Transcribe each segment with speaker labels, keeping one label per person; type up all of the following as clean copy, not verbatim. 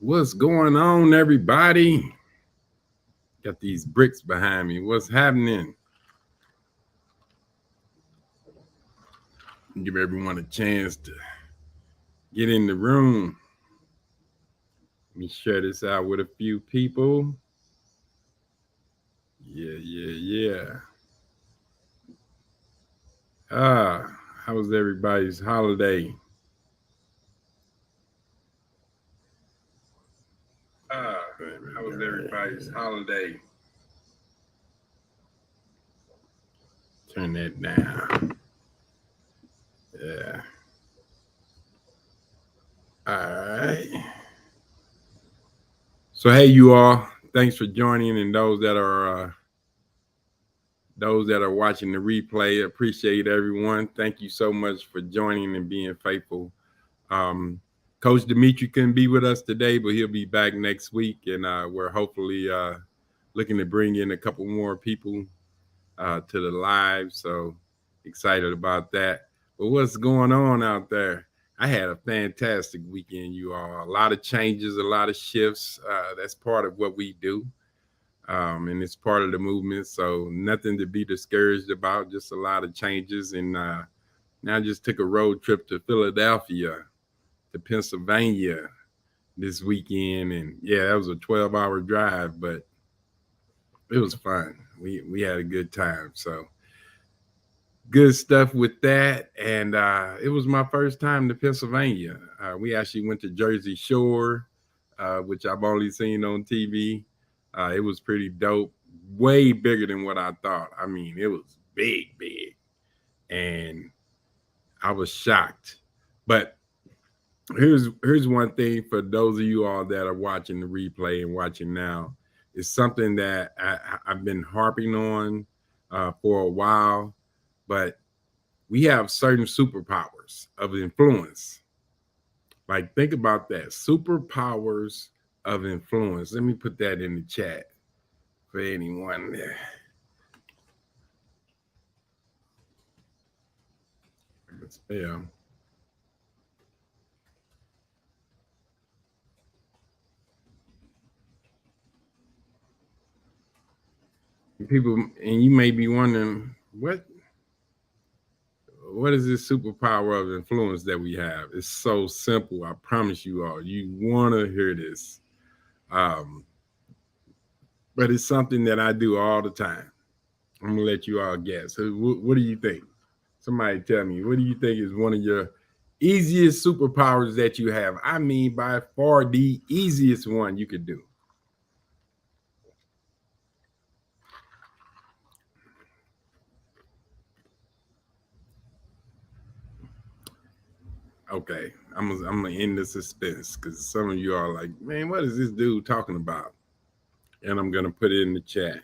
Speaker 1: What's going on, everybody? Got these bricks behind me. What's happening? Give everyone a chance to get in the room. Let me share this out with a few people. Yeah. How was everybody's holiday? How was everybody's holiday? Turn that down. Yeah. All right. So hey, you all. Thanks for joining, and those that are watching the replay, appreciate everyone. Thank you so much for joining and being faithful. Coach Dimitri couldn't be with us today, but he'll be back next week, and we're hopefully looking to bring in a couple more people to the live. So excited about that. But what's going on out there? I had a fantastic weekend, you all. A lot of changes, a lot of shifts. That's part of what we do. And it's part of the movement. So nothing to be discouraged about, just a lot of changes. And now I just took a road trip to Philadelphia, to Pennsylvania this weekend. And yeah, that was a 12-hour drive, but it was fun. We had a good time. So good stuff with that. And it was my first time to Pennsylvania. We actually went to Jersey Shore, which I've only seen on TV. It was pretty dope, way bigger than what I thought. I mean, it was big, and I was shocked. But here's one thing for those of you all that are watching the replay and watching now. It's something that I've been harping on for a while, but we have certain superpowers of influence. Like, think about that. Superpowers of influence. Let me put that in the chat for anyone there. Yeah. People, and you may be wondering, what is this superpower of influence that we have? It's so simple. I promise you all. You want to hear this. Um, but it's something that I do all the time. I'm gonna let you all guess. So what do you think? Somebody tell me. What do you think is one of your easiest superpowers that you have? I mean, by far the easiest one you could do. Okay, I'm gonna end the suspense because some of you are like, man, what is this dude talking about? And I'm gonna put it in the chat.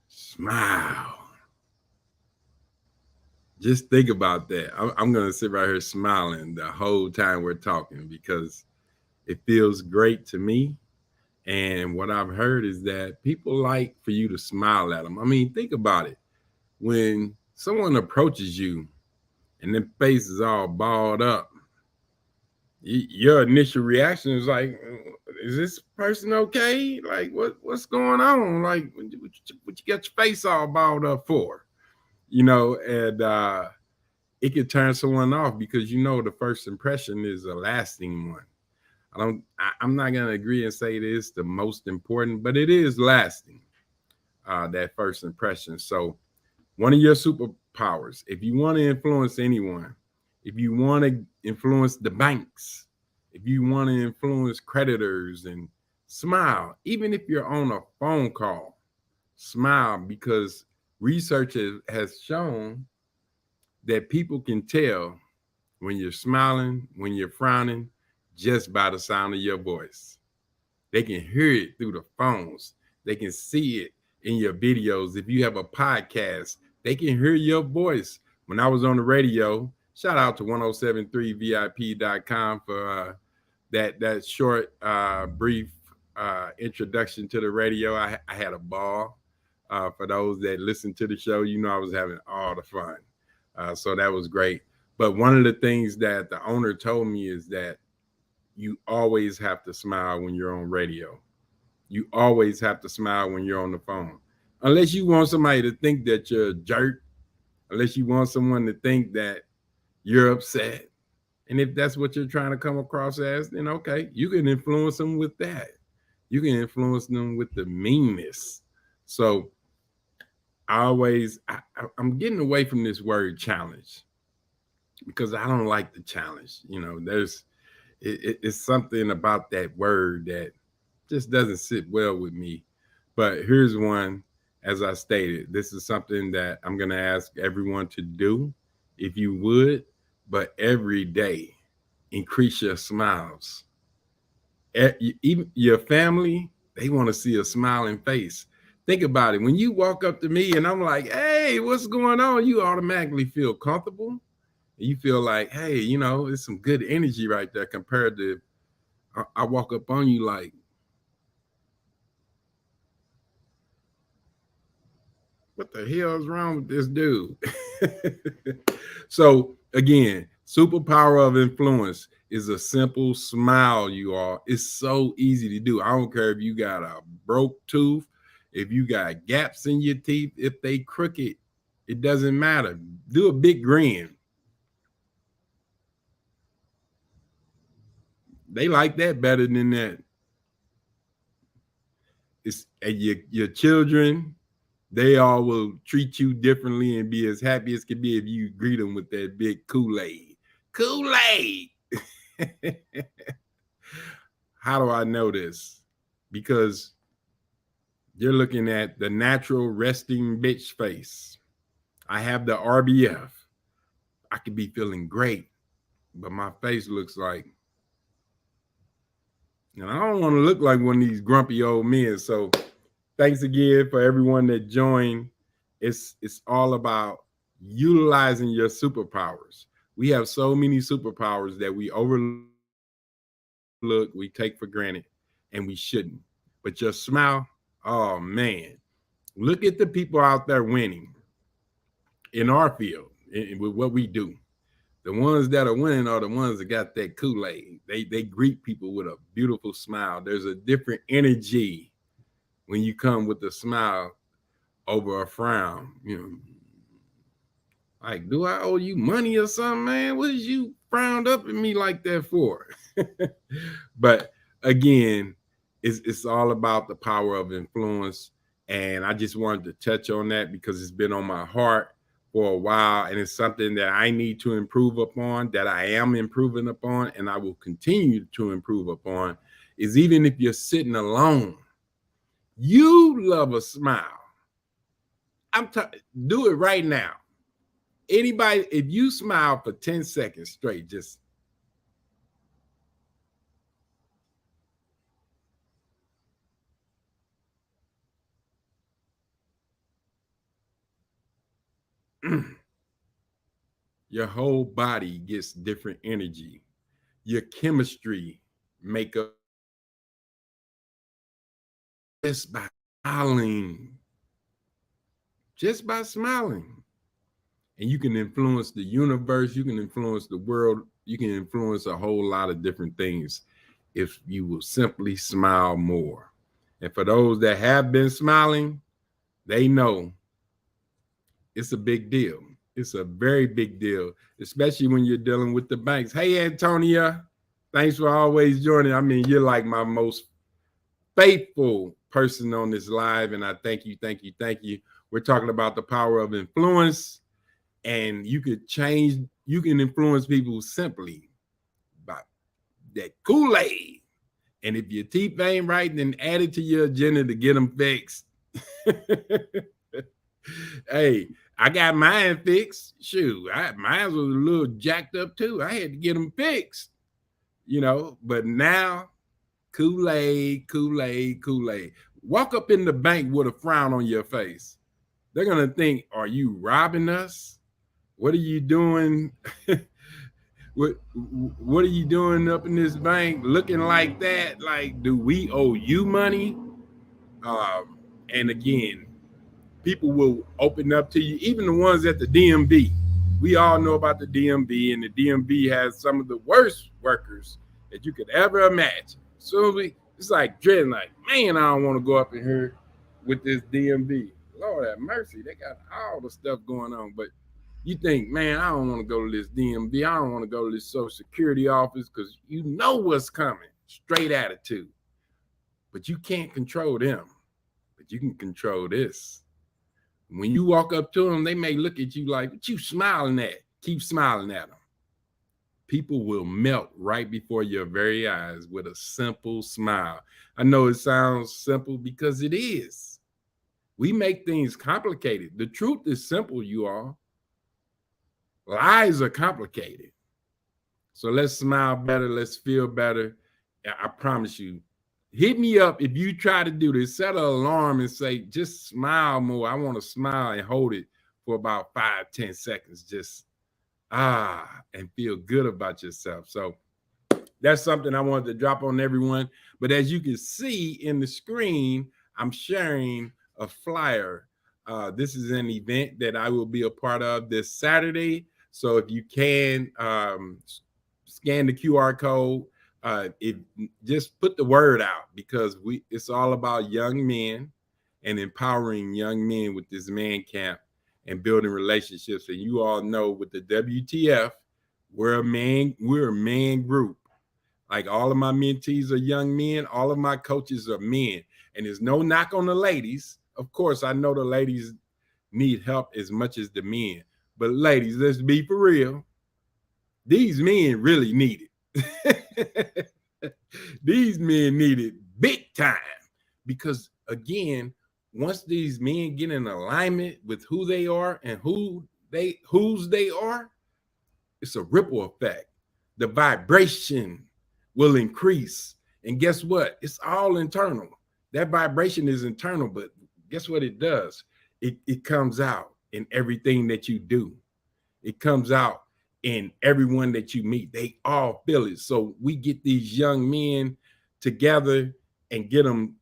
Speaker 1: Smile. Just think about that. I'm gonna sit right here smiling the whole time we're talking because it feels great to me. And what I've heard is that people like for you to smile at them. I mean, think about it. When someone approaches you and their face is all balled up, your initial reaction is like, is this person okay? Like, what's going on? Like, what you got your face all balled up for? And it could turn someone off because the first impression is a lasting one. I'm not gonna agree and say it is the most important, but it is lasting. That first impression. So one of your superpowers, if you want to influence anyone, if you want to influence the banks, if you want to influence creditors, and smile, even if you're on a phone call, smile, because research has shown that people can tell when you're smiling, when you're frowning, just by the sound of your voice. They can hear it through the phones. They can see it in your videos. If you have a podcast, they can hear your voice. When I was on the radio, shout out to 1073VIP.com for that short, brief introduction to the radio. I had a ball. For those that listen to the show, I was having all the fun. So that was great. But one of the things that the owner told me is that you always have to smile when you're on radio. You always have to smile when you're on the phone. Unless you want somebody to think that you're a jerk, unless you want someone to think that you're upset. And if that's what you're trying to come across as, then okay, you can influence them with that. You can influence them with the meanness. So I'm getting away from this word challenge because I don't like the challenge. It's something about that word that just doesn't sit well with me. But here's one, as I stated, this is something that I'm going to ask everyone to do, if you would, but every day, increase your smiles. Even your family, they want to see a smiling face. Think about it. When you walk up to me and I'm like, hey, what's going on? You automatically feel comfortable. You feel like, hey, it's some good energy right there compared to I walk up on you like, what the hell is wrong with this dude? So again, superpower of influence is a simple smile, you all. It's so easy to do. I don't care if you got a broke tooth, if you got gaps in your teeth, if they crooked, it doesn't matter. Do a big grin. They like that better than that. It's your children, they all will treat you differently and be as happy as can be if you greet them with that big Kool-Aid. Kool-Aid. How do I know this? Because you're looking at the natural resting bitch face. I have the RBF. I could be feeling great, but my face looks like, and I don't want to look like one of these grumpy old men. So thanks again for everyone that joined. It's all about utilizing your superpowers. We have so many superpowers that we overlook, we take for granted, and we shouldn't. But your smile, oh man, look at the people out there winning in our field with what we do. The ones that are winning are the ones that got that Kool-Aid. They greet people with a beautiful smile. There's a different energy when you come with a smile over a frown. Like, do I owe you money or something, man? What did you frowned up at me like that for? But again, it's all about the power of influence. And I just wanted to touch on that because it's been on my heart for a while. And it's something that I need to improve upon, that I am improving upon, and I will continue to improve upon, is even if you're sitting alone, you love a smile. Do it right now. Anybody, if you smile for 10 seconds straight, just your whole body gets different energy. Your chemistry make up just by smiling. Just by smiling. And you can influence the universe, you can influence the world, you can influence a whole lot of different things if you will simply smile more. And for those that have been smiling, they know it's a big deal. It's a very big deal, especially when you're dealing with the banks. Hey, Antonia, thanks for always joining. I mean, you're like my most faithful person on this live, and I thank you, thank you, thank you. We're talking about the power of influence, and you can influence people simply by that Kool-Aid. And if your teeth ain't right, then add it to your agenda to get them fixed. Hey, I got mine fixed. Shoot, mine was a little jacked up too. I had to get them fixed, but now Kool-Aid, Kool-Aid, Kool-Aid. Walk up in the bank with a frown on your face. They're going to think, are you robbing us? What are you doing? What are you doing up in this bank looking like that? Like, do we owe you money? And again, people will open up to you, even the ones at the DMV. we all know about the DMV, and the DMV has some of the worst workers that you could ever imagine. So it's like dreading, like, man, I don't want to go up in here with this DMV. Lord have mercy, they got all the stuff going on. But you think, man, I don't want to go to this DMV. I don't want to go to this Social Security office because you know what's coming. Straight attitude. But you can't control them. But you can control this. When you walk up to them, they may look at you like, what you smiling at? Keep smiling at them. People will melt right before your very eyes with a simple smile. I know it sounds simple because it is. We make things complicated. The truth is simple, you all. Lies are complicated. So let's smile better. Let's feel better. I promise you. Hit me up if you try to do this. Set an alarm and say, just smile more. I want to smile and hold it for about 5-10 seconds. Just and feel good about yourself. So that's something I wanted to drop on everyone. But as you can see in the screen, I'm sharing a flyer. This is an event that I will be a part of this Saturday. So if you can scan the QR code, just put the word out, because it's all about young men and empowering young men with this man camp and building relationships. And you all know with the WTF, we're a man group. Like, all of my mentees are young men, all of my coaches are men. And there's no knock on the ladies. Of course, I know the ladies need help as much as the men. But ladies, let's be for real. These men really need it. These men need it big time, because again, once these men get in alignment with who they are and whose they are, it's a ripple effect. The vibration will increase. And guess what? It's all internal. That vibration is internal, but guess what it does? It comes out in everything that you do. It comes out in everyone that you meet. They all feel it. So we get these young men together and get them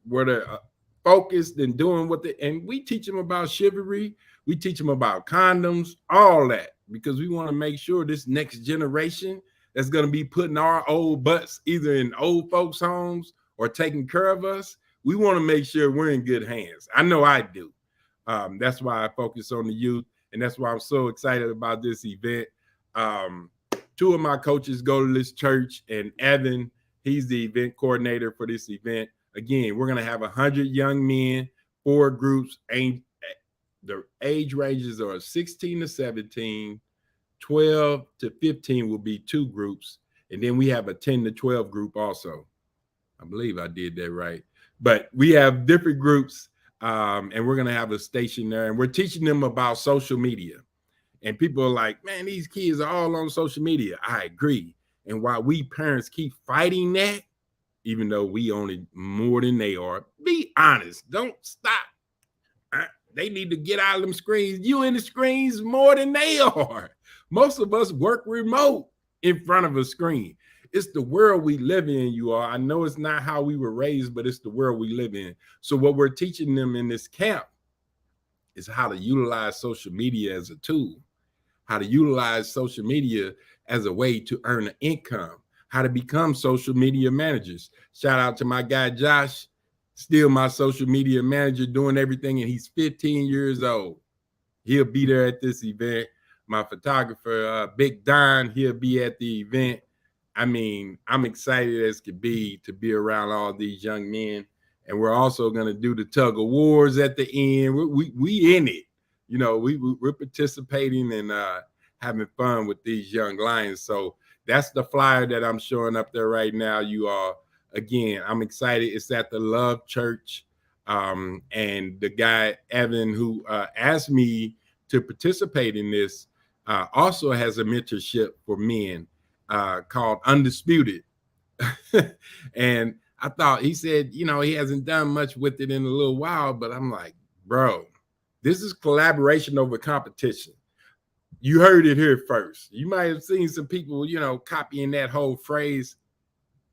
Speaker 1: where they're focused and doing and we teach them about chivalry. We teach them about condoms, all that, because we want to make sure this next generation that's going to be putting our old butts either in old folks' homes or taking care of us, we want to make sure we're in good hands. I know I do. That's why I focus on the youth, and that's why I'm so excited about this event. Two of my coaches go to this church, and Evan, he's the event coordinator for this event. Again, we're going to have 100 young men, 4 groups. The age ranges are 16 to 17, 12 to 15 will be 2 groups. And then we have a 10 to 12 group also. I believe I did that right. But we have different groups, and we're going to have a station there. And we're teaching them about social media. And people are like, man, these kids are all on social media. I agree. And while we parents keep fighting that, even though we only more than they are, be honest. Don't stop. They need to get out of them screens. You in the screens more than they are. Most of us work remote in front of a screen. It's the world we live in, you all. I know it's not how we were raised, but it's the world we live in. So what we're teaching them in this camp is how to utilize social media as a tool, how to utilize social media as a way to earn an income, how to become social media managers. Shout out to my guy, Josh, still my social media manager, doing everything, and he's 15 years old. He'll be there at this event. My photographer, Big Don, he'll be at the event. I mean, I'm excited as could be to be around all these young men. And we're also going to do the tug of wars at the end. We in it. You know, we're participating and having fun with these young lions. So that's the flyer that I'm showing up there right now, you all. Again, I'm excited. It's at the Love Church. And the guy, Evan, who asked me to participate in this, also has a mentorship for men called Undisputed. And I thought, he said, you know, he hasn't done much with it in a little while, but I'm like, bro, this is collaboration over competition. You heard it here first. You might have seen some people, you know, copying that whole phrase.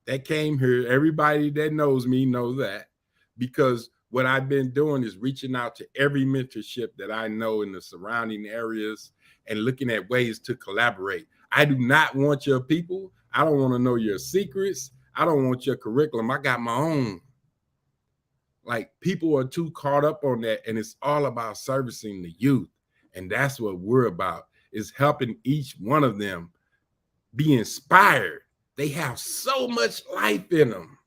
Speaker 1: That came here. Everybody that knows me knows that, because what I've been doing is reaching out to every mentorship that I know in the surrounding areas and looking at ways to collaborate. I do not want your people. I don't want to know your secrets. I don't want your curriculum. I got my own. Like, people are too caught up on that, and it's all about servicing the youth. And that's what we're about, is helping each one of them be inspired. They have so much life in them,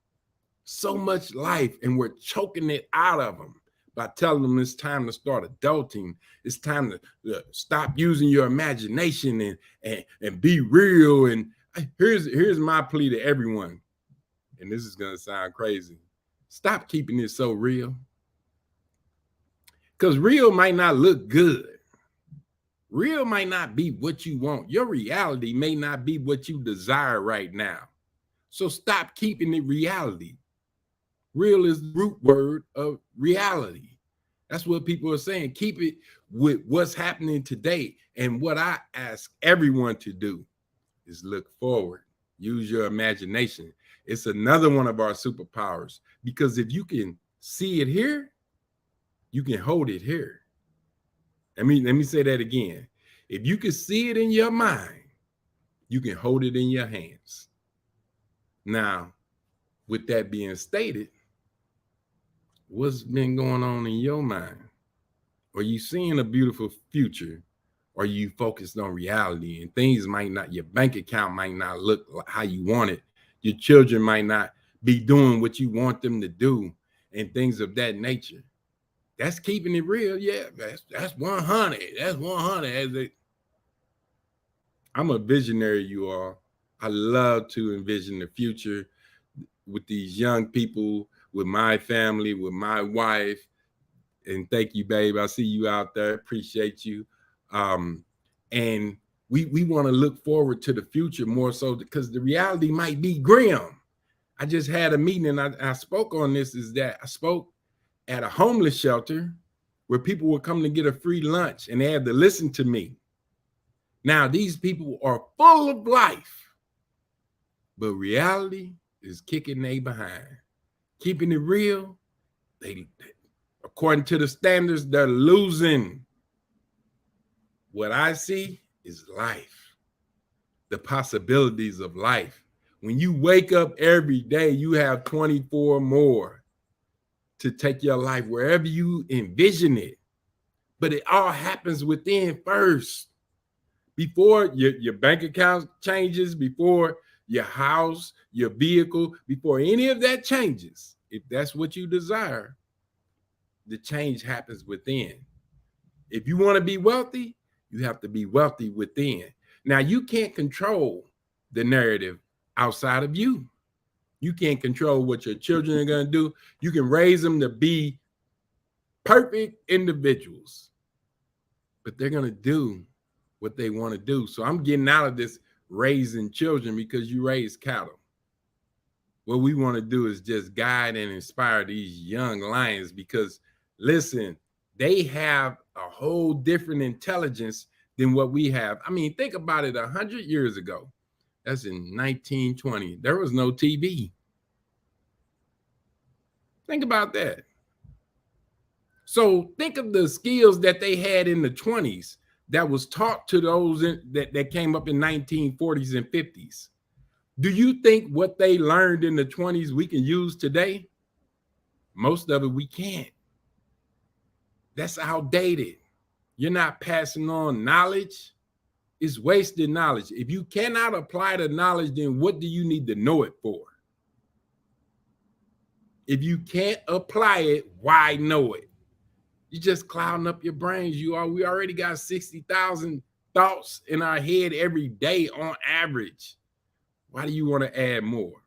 Speaker 1: so much life, and we're choking it out of them by telling them it's time to start adulting. It's time to stop using your imagination and be real. And here's my plea to everyone, and this is gonna sound crazy. Stop keeping it so real, because real might not look good. Real might not be what you want. Your reality may not be what you desire right now. So stop keeping it reality. Real is the root word of reality. That's what people are saying. Keep it with what's happening today. And what I ask everyone to do is look forward. Use your imagination. It's another one of our superpowers, because if you can see it here, you can hold it here. Let me say that again. If you can see it in your mind, you can hold it in your hands. Now, with that being stated, what's been going on in your mind? Are you seeing a beautiful future? Or are you focused on reality? And things might not, your bank account might not look like how you want it. Your children might not be doing what you want them to do, and things of that nature. That's keeping it real. Yeah, that's 100. That's 100. I'm a visionary, you all. I love to envision the future with these young people, with my family, with my wife. And thank you, babe. I see you out there. Appreciate you. And we want to look forward to the future more so, because the reality might be grim. I just had a meeting, and I spoke on this, is that I spoke at a homeless shelter where people would come to get a free lunch, and they had to listen to me. Now, these people are full of life, but reality is kicking they behind. Keeping it real, they according to the standards, they're losing. What I see is life, the possibilities of life. When you wake up every day, you have 24 more to take your life wherever you envision it. But it all happens within first. Before your bank account changes, before your house, your vehicle, before any of that changes, if that's what you desire, the change happens within. If you want to be wealthy, you have to be wealthy within. Now, you can't control the narrative outside of you. You can't control what your children are going to do. You can raise them to be perfect individuals, but they're going to do what they want to do. So I'm getting out of this raising children because you raise cattle. What we want to do is just guide and inspire these young lions, because listen, they have a whole different intelligence than what we have. I mean, think about it. 100 years ago, that's in 1920, there was no TV. Think about that. So think of the skills that they had in the 20s that was taught to those that came up in 1940s and 50s. Do you think what they learned in the 20s we can use today? Most of it we can't. That's outdated. You're not passing on knowledge. It's wasted knowledge. If you cannot apply the knowledge, then what do you need to know it for? If you can't apply it, why know it? You're just clouding up your brains. We already got 60,000 thoughts in our head every day on average. Why do you want to add more?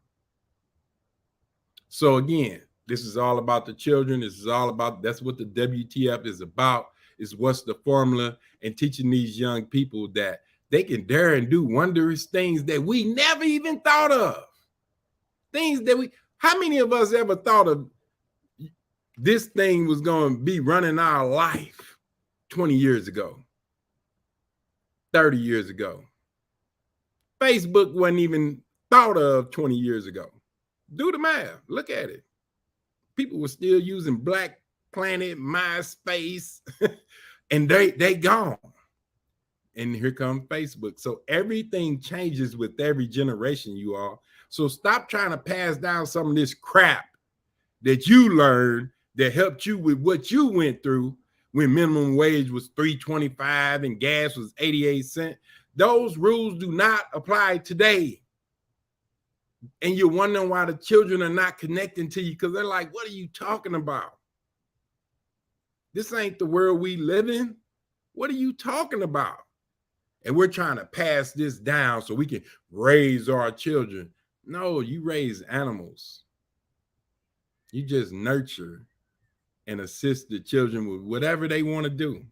Speaker 1: So again, this is all about the children. This is all about, that's what the WTF is about, is what's the formula, and teaching these young people that they can dare and do wondrous things that we never even thought of. Things that how many of us ever thought of this thing was going to be running our life 20 years ago, 30 years ago? Facebook wasn't even thought of 20 years ago. Do the math. Look at it. People were still using Black Planet, MySpace, and they gone. And here comes Facebook. So everything changes with every generation, you all. So stop trying to pass down some of this crap that you learned that helped you with what you went through when minimum wage was $3.25 and gas was 88 cents. Those rules do not apply today. And you're wondering why the children are not connecting to you because they're like, what are you talking about? This ain't the world we live in. What are you talking about? And we're trying to pass this down so we can raise our children. No, you raise animals. You just nurture and assist the children with whatever they want to do.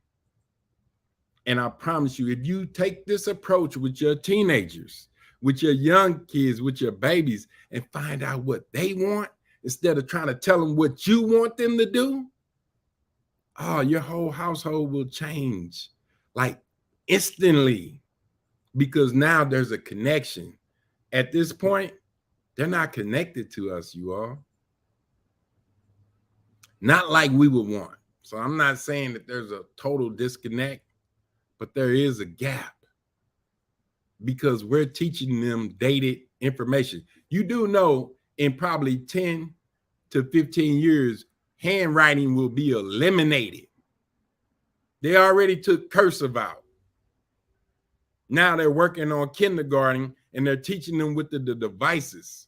Speaker 1: And I promise you, if you take this approach with your teenagers, with your young kids, with your babies, and find out what they want instead of trying to tell them what you want them to do, oh, your whole household will change like instantly because now there's a connection. At this point, they're not connected to us, you all. Not like we would want. So I'm not saying that there's a total disconnect, but there is a gap because we're teaching them dated information. You do know in probably 10 to 15 years, handwriting will be eliminated. They already took cursive out. Now they're working on kindergarten and they're teaching them with the devices.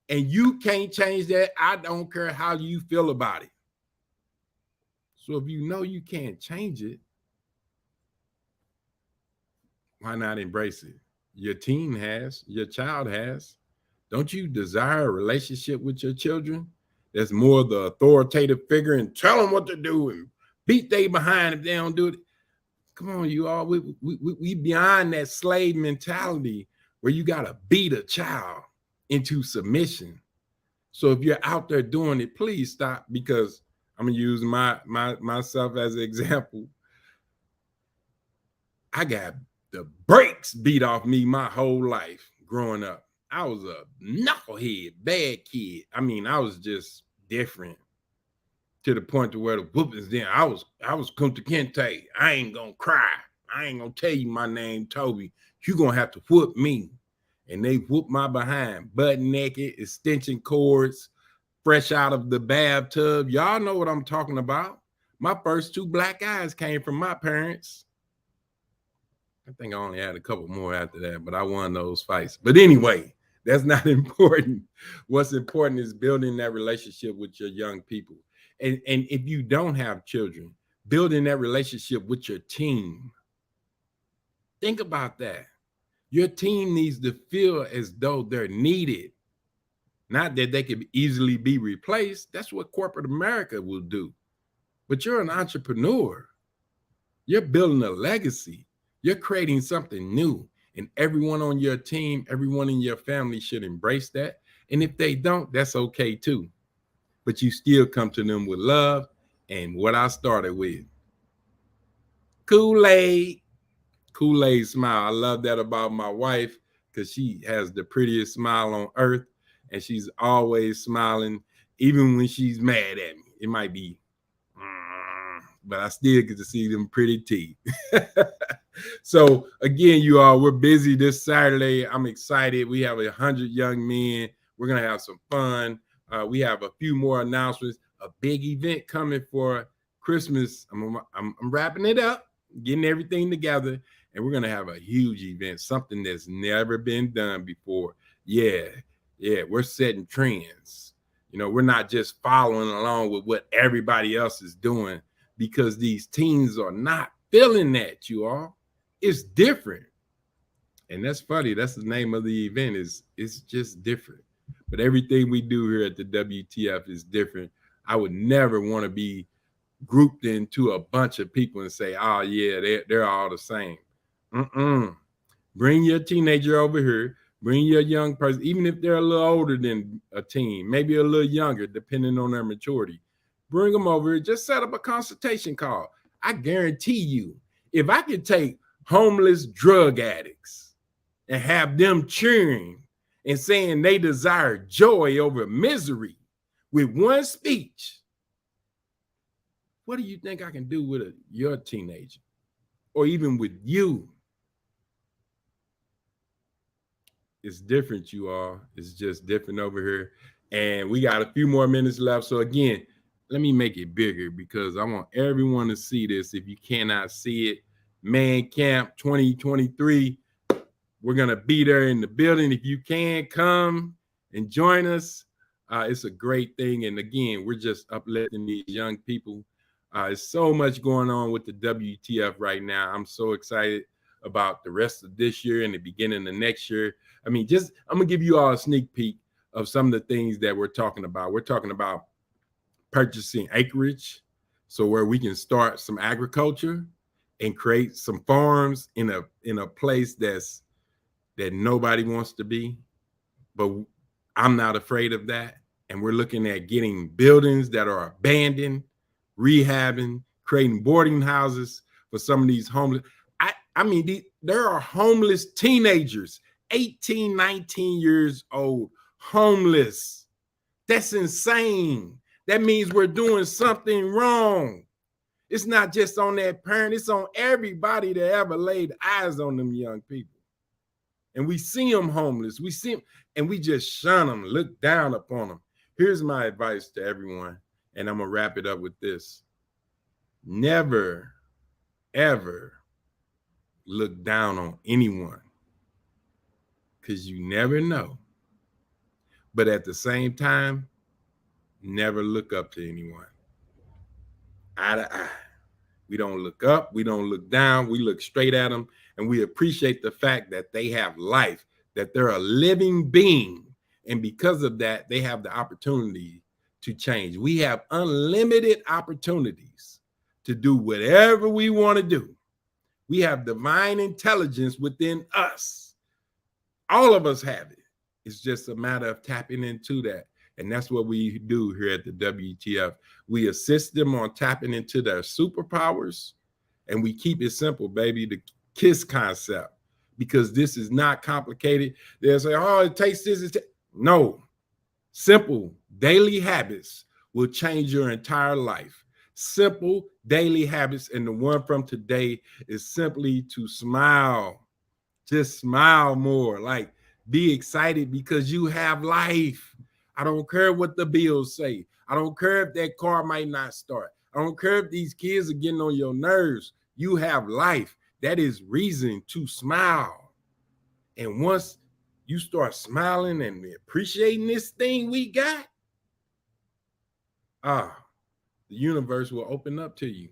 Speaker 1: And you can't change that. I don't care how you feel about it. So if you know you can't change it, why not embrace it? Your teen has, your child has. Don't you desire a relationship with your children that's more the authoritative figure and tell them what to do and beat they behind if they don't do it? Come on, you all. We beyond that slave mentality where you got to beat a child into submission. So if you're out there doing it, please stop, because I'm gonna use myself as an example. I got the brakes beat off me my whole life growing up. I was a knucklehead, bad kid. I mean, I was just different to the point to where the whoopings then I was Kunta Kinte. I ain't gonna cry. I ain't gonna tell you my name, Toby. You gonna have to whoop me. And they whooped my behind, butt naked, extension cords, fresh out of the bathtub. Y'all know what I'm talking about. My first 2 black eyes came from my parents. I think I only had a couple more after that, but I won those fights. But anyway, that's not important. What's important is building that relationship with your young people. And if you don't have children, building that relationship with your team. Think about that. Your team needs to feel as though they're needed. Not that they can easily be replaced. That's what corporate America will do. But you're an entrepreneur. You're building a legacy. You're creating something new. And everyone on your team, everyone in your family should embrace that. And if they don't, that's okay too. But you still come to them with love and what I started with. Kool-Aid. Kool-Aid smile. I love that about my wife because she has the prettiest smile on earth. And she's always smiling, even when she's mad at me. It might be, but I still get to see them pretty teeth. So again, you all, we're busy this Saturday. I'm excited. We have 100 young men. We're going to have some fun. We have a few more announcements, a big event coming for Christmas. I'm wrapping it up, getting everything together, and we're going to have a huge event, something that's never been done before. Yeah, we're setting trends. You know, we're not just following along with what everybody else is doing, because these teens are not feeling that, you all. It's different. And that's funny. That's the name of the event. It's just different. But everything we do here at the WTF is different. I would never want to be grouped into a bunch of people and say, oh, yeah, they're all the same. Bring your teenager over here. Bring your young person, even if they're a little older than a teen, maybe a little younger, depending on their maturity. Bring them over here. Just set up a consultation call. I guarantee you, if I could take homeless drug addicts and have them cheering and saying they desire joy over misery with one speech, what do you think I can do with your teenager or even with you? it's different, you all. It's just different over here. And we got a few more minutes left. So again, let me make it bigger because I want everyone to see this. If you cannot see it, Man Camp 2023, we're going to be there in the building. If you can, come and join us. It's a great thing. And again, we're just uplifting these young people. There's so much going on with the WTF right now. I'm so excited about the rest of this year and the beginning of next year. I mean, I'm going to give you all a sneak peek of some of the things that we're talking about. We're talking about purchasing acreage, so where we can start some agriculture and create some farms in a place that nobody wants to be, but I'm not afraid of that. And we're looking at getting buildings that are abandoned, rehabbing, creating boarding houses for some of these homeless. I mean, there are homeless teenagers, 18, 19 years old, homeless. That's insane. That means we're doing something wrong. It's not just on that parent, it's on everybody that ever laid eyes on them young people. And we see them homeless. We see them and we just shun them, look down upon them. Here's my advice to everyone, and I'm going to wrap it up with this. Never, ever look down on anyone, because you never know. But at the same time, never look up to anyone. Eye to eye. We don't look up, we don't look down, we look straight at them, and we appreciate the fact that they have life, that they're a living being. And because of that, they have the opportunity to change. We have unlimited opportunities to do whatever we want to do. We have divine intelligence within us. All of us have it. It's just a matter of tapping into that. And that's what we do here at the WTF. We assist them on tapping into their superpowers, and we keep it simple, baby, the KISS concept, because this is not complicated. They'll say, oh, it takes this. No. Simple daily habits will change your entire life. Simple daily habits. And the one from today is simply to smile. Just smile more. Like, be excited because you have life. I don't care what the bills say. I don't care if that car might not start. I don't care if these kids are getting on your nerves. You have life. That is reason to smile. And once you start smiling and appreciating this thing we got, the universe will open up to you.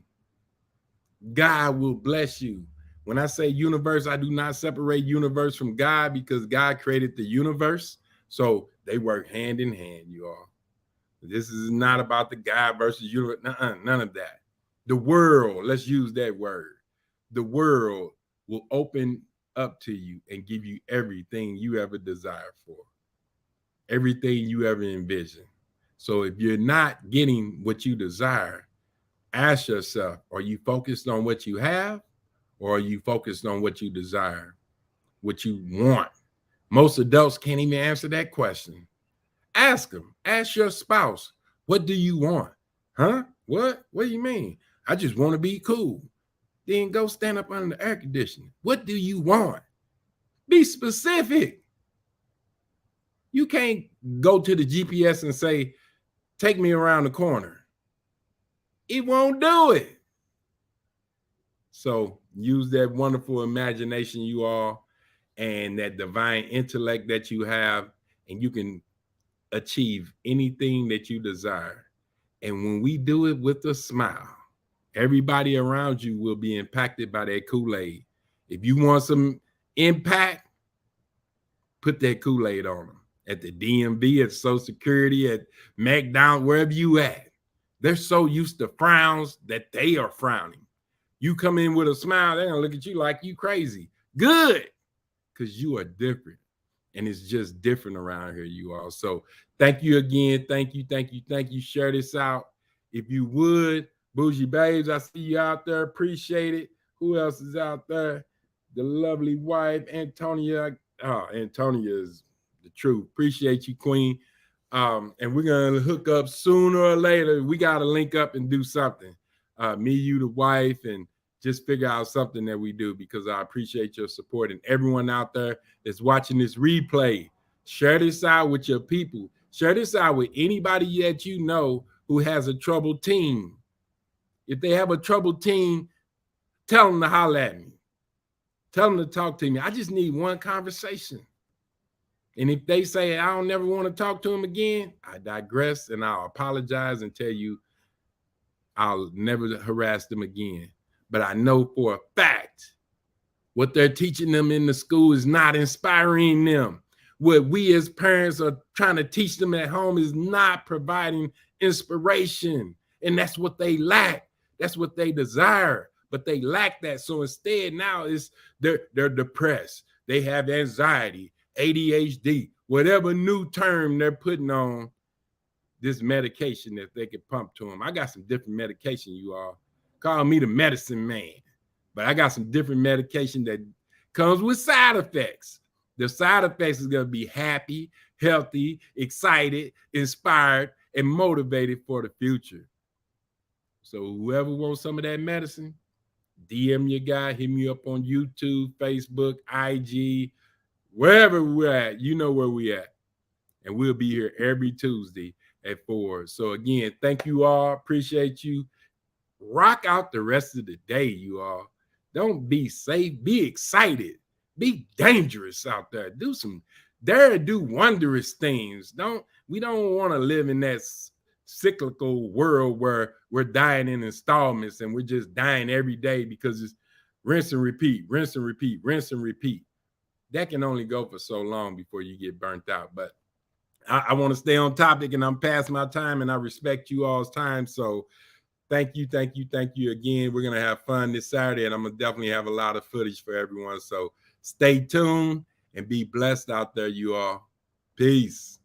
Speaker 1: God will bless you. When I say universe, I do not separate universe from God, because God created the universe. So they work hand in hand, you all. This is not about the God versus universe. None of that. The world, let's use that word. The world will open up to you and give you everything you ever desire for, everything you ever envision. So if you're not getting what you desire, ask yourself, are you focused on what you have, or are you focused on what you desire, what you want? Most adults can't even answer that question. Ask them. Ask your spouse, what do you want? Huh? What? What do you mean? I just want to be cool. Then go stand up under the air conditioning. What do you want? Be specific. You can't go to the GPS and say, take me around the corner. It won't do it. So use that wonderful imagination, you all, and that divine intellect that you have, and you can achieve anything that you desire. And when we do it with a smile, everybody around you will be impacted by that Kool-Aid. If you want some impact, put that Kool-Aid on them. At the DMV, at Social Security, at McDonald's, wherever you at. They're so used to frowns that they are frowning. You come in with a smile, they're gonna look at you like you crazy. Good, because you are different. And it's just different around here, you all. So thank you again. Thank you, thank you, thank you. Share this out. If you would, Bougie Babes, I see you out there. Appreciate it. Who else is out there? The lovely wife, Antonia. Oh, Antonia is the truth. Appreciate you, Queen. And we're going to hook up sooner or later. We got to link up and do something. Me, you, the wife, and just figure out something that we do, because I appreciate your support. And everyone out there that's watching this replay, share this out with your people. Share this out with anybody that you know who has a troubled teen. If they have a troubled teen, tell them to holler at me. Tell them to talk to me. I just need one conversation. And if they say, I don't never want to talk to them again, I digress and I'll apologize and tell you I'll never harass them again. But I know for a fact what they're teaching them in the school is not inspiring them. What we as parents are trying to teach them at home is not providing inspiration. And that's what they lack. That's what they desire, but they lack that. So instead now they're depressed. They have anxiety, ADHD, whatever new term they're putting on this medication that they could pump to them. I got some different medication, you all. Call me the medicine man. But I got some different medication that comes with side effects. The side effects is going to be happy, healthy, excited, inspired, and motivated for the future. So whoever wants some of that medicine, DM your guy, hit me up on YouTube, Facebook, IG, wherever we're at. You know where we at. And we'll be here every Tuesday at 4. So again, thank you all. Appreciate you. Rock out the rest of the day, you all. Don't be safe. Be excited. Be dangerous out there. Dare to do wondrous things. We don't want to live in that cyclical world where we're dying in installments and we're just dying every day because it's rinse and repeat, rinse and repeat, rinse and repeat. That can only go for so long before you get burnt out. But I want to stay on topic, and I'm past my time, and I respect you all's time. So thank you again. We're going to have fun this Saturday, and I'm going to definitely have a lot of footage for everyone. So stay tuned and be blessed out there, you all. Peace.